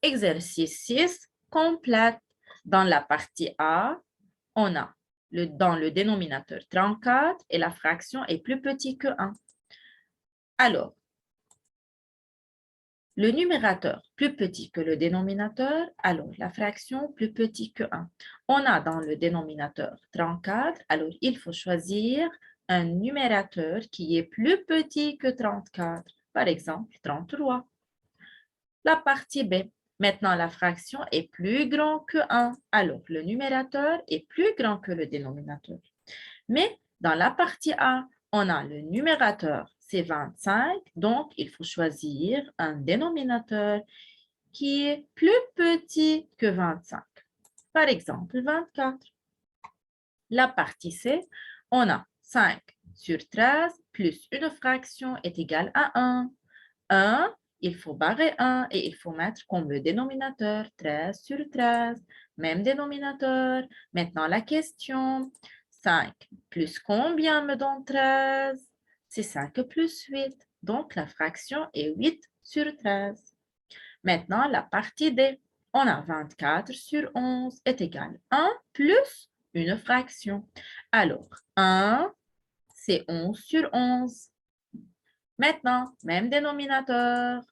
Exercice 6, complète. Dans la partie A, on a dans le dénominateur 34 et la fraction est plus petite que 1. Alors, le numérateur plus petit que le dénominateur, alors la fraction plus petite que 1. On a dans le dénominateur 34, alors il faut choisir un numérateur qui est plus petit que 34. Par exemple, 33. La partie B. Maintenant, la fraction est plus grande que 1. Alors, le numérateur est plus grand que le dénominateur. Mais dans la partie A, on a le numérateur, c'est 25. Donc, il faut choisir un dénominateur qui est plus petit que 25. Par exemple, 24. La partie C, on a 5 sur 13 plus une fraction est égale à 1. 1, il faut barrer 1 et il faut mettre comme le dénominateur 13 sur 13. Même dénominateur. Maintenant, la question, 5 plus combien me donne 13? C'est 5 plus 8. Donc, la fraction est 8 sur 13. Maintenant, la partie D. On a 24 sur 11 est égal à 1 plus une fraction. Alors, 1, c'est 11 sur 11. Maintenant, même dénominateur.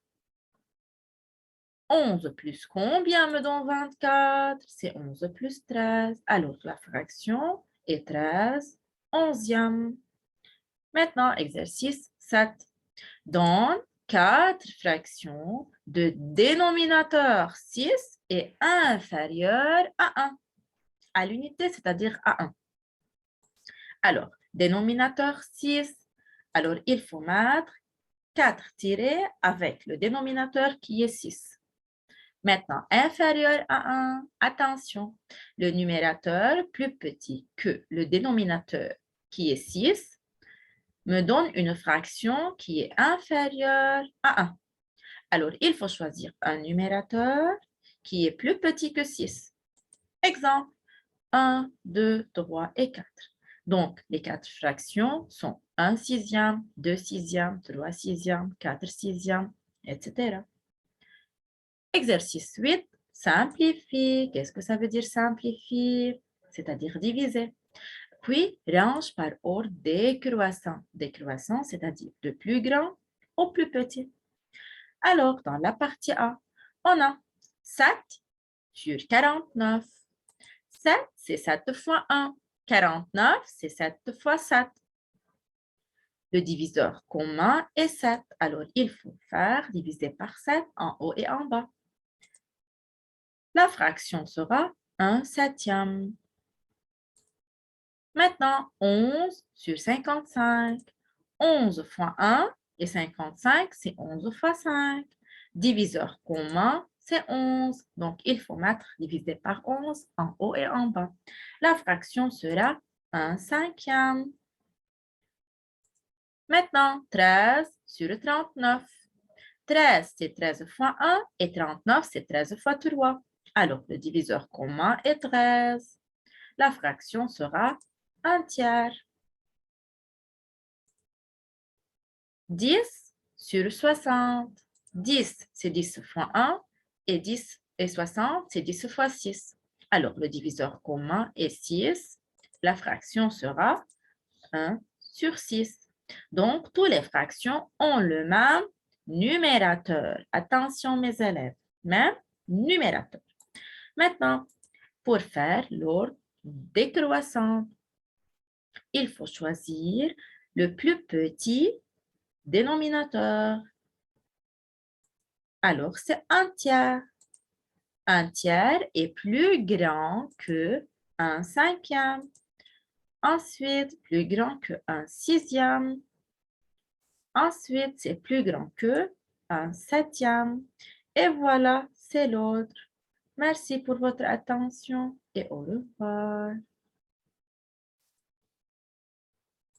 11 plus combien me donne 24? C'est 11 plus 13. Alors, la fraction est 13 onzième. Maintenant, exercice 7. Donne 4 fractions de dénominateur 6 est inférieur à 1. À l'unité, c'est-à-dire à 1. Alors, dénominateur 6. Alors, il faut mettre 4 tirés avec le dénominateur qui est 6. Maintenant, inférieur à 1, attention, le numérateur plus petit que le dénominateur qui est 6 me donne une fraction qui est inférieure à 1. Alors, il faut choisir un numérateur qui est plus petit que 6. Exemple, 1, 2, 3 et 4. Donc, les 4 fractions sont 1 sixième, 2 sixièmes, 3 sixièmes, 4 sixièmes, etc. Exercice 8, simplifie. Qu'est-ce que ça veut dire simplifier? C'est-à-dire diviser. Puis, range par ordre décroissant. Décroissant, c'est-à-dire de plus grand au plus petit. Alors, dans la partie A, on a 7 sur 49. 7, c'est 7 fois 1. 49, c'est 7 fois 7. Le diviseur commun est 7. Alors, il faut faire diviser par 7 en haut et en bas. La fraction sera 1 septième. Maintenant, 11 sur 55. 11 fois 1 et 55, c'est 11 fois 5. Diviseur commun, c'est 11. Donc, il faut mettre divisé par 11 en haut et en bas. La fraction sera 1 cinquième. Maintenant, 13 sur 39. 13, c'est 13 fois 1 et 39, c'est 13 fois 3. Alors, le diviseur commun est 13. La fraction sera 1 tiers. 10 sur 60. 10, c'est 10 fois 1 et 10 et 60, c'est 10 fois 6. Alors, le diviseur commun est 6. La fraction sera 1 sur 6. Donc, toutes les fractions ont le même numérateur. Attention, mes élèves, même numérateur. Maintenant, pour faire l'ordre décroissant, il faut choisir le plus petit dénominateur. Alors, c'est 1 tiers. 1 tiers est plus grand que 1 cinquième. Ensuite, plus grand que 1 sixième. Ensuite, c'est plus grand que 1 septième. Et voilà, c'est l'ordre. Merci pour votre attention et au revoir.